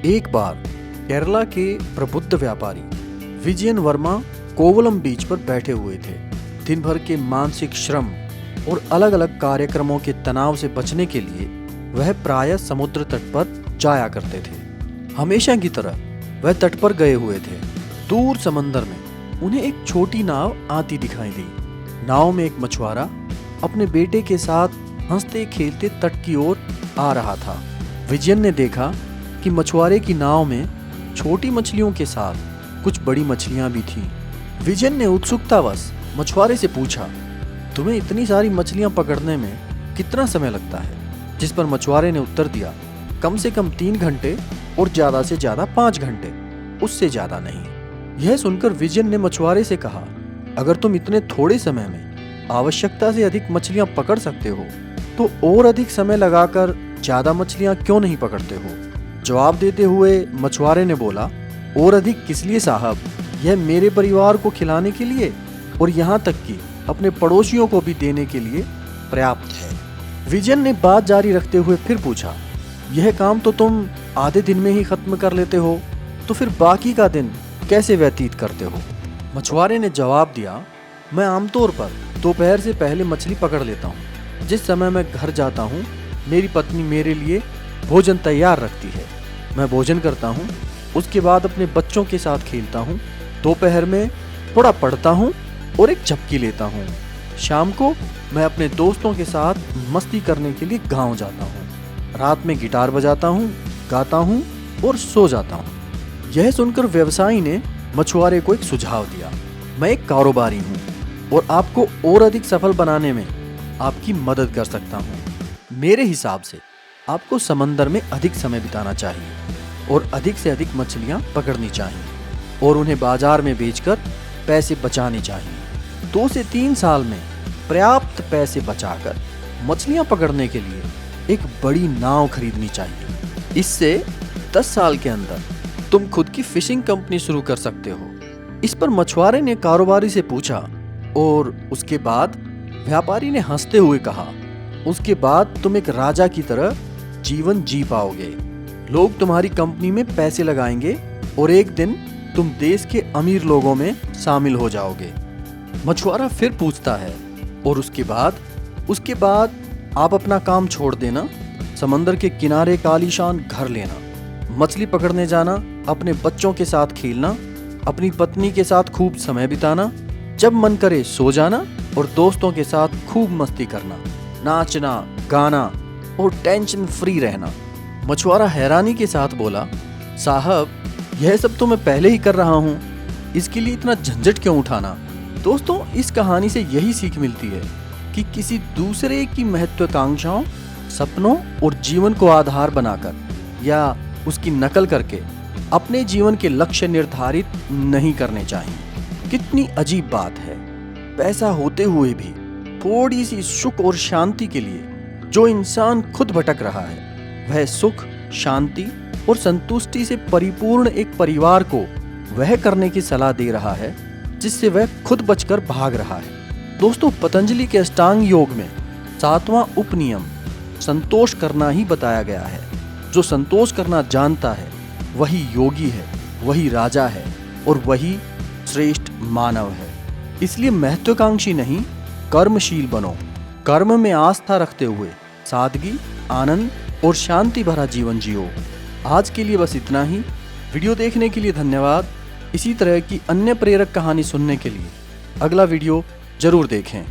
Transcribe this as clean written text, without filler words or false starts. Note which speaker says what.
Speaker 1: एक बार केरला के प्रबुद्ध व्यापारी विजयन वर्मा कोवलम बीच पर बैठे हुए थे। दिन भर के मानसिक श्रम और अलग अलग कार्यक्रमों के तनाव से बचने के लिए वह प्रायः समुद्र तट पर जाया करते थे। हमेशा की तरह वह तट पर गए हुए थे। दूर समंदर में उन्हें एक छोटी नाव आती दिखाई दी। नाव में एक मछुआरा अपने बेटे के साथ हंसते खेलते तट की ओर आ रहा था। विजयन ने देखा कि मछुआरे की नाव में छोटी मछलियों के साथ कुछ बड़ी मछलियां भी थीं। विजयन ने उत्सुकतावश मछुआरे से पूछा, तुम्हें इतनी सारी मछलियां पकड़ने में कितना समय लगता है? जिस पर मछुआरे ने उत्तर दिया, कम से कम 3 घंटे और ज़्यादा से ज़्यादा 5 घंटे, उससे ज़्यादा नहीं। यह सुनकर विजयन ने मछुआरे से कहा, अगर तुम इतने थोड़े समय में आवश्यकता से अधिक मछलियां पकड़ सकते हो तो और अधिक समय लगाकर ज़्यादा मछलियां क्यों नहीं पकड़ते हो? जवाब देते हुए मछुआरे ने बोला, और अधिक किस लिए साहब? यह मेरे परिवार को खिलाने के लिए और यहाँ तक कि अपने पड़ोसियों को भी देने के लिए पर्याप्त है। विजयन ने बात जारी रखते हुए फिर पूछा, यह काम तो तुम आधे दिन में ही खत्म कर लेते हो, तो फिर बाकी का दिन कैसे व्यतीत करते हो? मछुआरे ने जवाब दिया, मैं आमतौर पर दोपहर से पहले मछली पकड़ लेता हूँ। जिस समय मैं घर जाता हूँ मेरी पत्नी मेरे लिए भोजन तैयार रखती है। मैं भोजन करता हूँ, उसके बाद अपने बच्चों के साथ खेलता हूँ। दोपहर में थोड़ा पढ़ता हूँ और एक झपकी लेता हूँ। शाम को मैं अपने दोस्तों के साथ मस्ती करने के लिए गांव जाता हूँ। रात में गिटार बजाता हूँ, गाता हूँ और सो जाता हूँ। यह सुनकर व्यवसायी ने मछुआरे को एक सुझाव दिया, मैं एक कारोबारी हूँ और आपको और अधिक सफल बनाने में आपकी मदद कर सकता हूँ। मेरे हिसाब से आपको समंदर में अधिक समय बिताना चाहिए और अधिक से अधिक मछलियाँ पकड़नी चाहिए और उन्हें बाजार में बेचकर पैसे बचाने चाहिए। 2 से 3 साल में पर्याप्त पैसे बचाकर मछलियाँ पकड़ने के लिए एक बड़ी नाव खरीदनी चाहिए। इससे 10 साल के अंदर तुम खुद की फिशिंग कंपनी शुरू कर सकते हो। इस पर मछुआरे ने कारोबारी से पूछा, और उसके बाद? व्यापारी ने हंसते हुए कहा, उसके बाद तुम एक राजा की तरह जीवन जी पाओगे। लोग तुम्हारी कंपनी में पैसे लगाएंगे और एक दिन तुम देश के अमीर लोगों में शामिल हो जाओगे। मछुआरा फिर पूछता है, और उसके बाद? उसके बाद आप अपना काम छोड़ देना, समंदर के किनारे एक आलीशान घर लेना, मछली पकड़ने जाना, अपने बच्चों के साथ खेलना, अपनी पत्नी के साथ खूब समय बिताना, जब मन करे सो जाना और दोस्तों के साथ खूब मस्ती करना, नाचना, गाना और टेंशन फ्री रहना। मछुआरा हैरानी के साथ बोला, साहब यह सब तो मैं पहले ही कर रहा हूँ, इसके लिए इतना झंझट क्यों उठाना? दोस्तों, इस कहानी से यही सीख मिलती है कि किसी दूसरे की महत्वाकांक्षाओं, सपनों और जीवन को आधार बनाकर या उसकी नकल करके अपने जीवन के लक्ष्य निर्धारित नहीं करने चाहिए। कितनी अजीब बात है, पैसा होते हुए भी थोड़ी सी सुख और शांति के लिए जो इंसान खुद भटक रहा है, वह सुख, शांति और संतुष्टि से परिपूर्ण एक परिवार को वह करने की सलाह दे रहा है जिससे वह खुद बचकर भाग रहा है। दोस्तों, पतंजलि के अष्टांग योग में 7वां उपनियम संतोष करना ही बताया गया है। जो संतोष करना जानता है वही योगी है, वही राजा है और वही श्रेष्ठ मानव है। इसलिए महत्वाकांक्षी नहीं, कर्मशील बनो। कर्म में आस्था रखते हुए सादगी, आनंद और शांति भरा जीवन जियो। आज के लिए बस इतना ही। वीडियो देखने के लिए धन्यवाद। इसी तरह की अन्य प्रेरक कहानी सुनने के लिए अगला वीडियो जरूर देखें।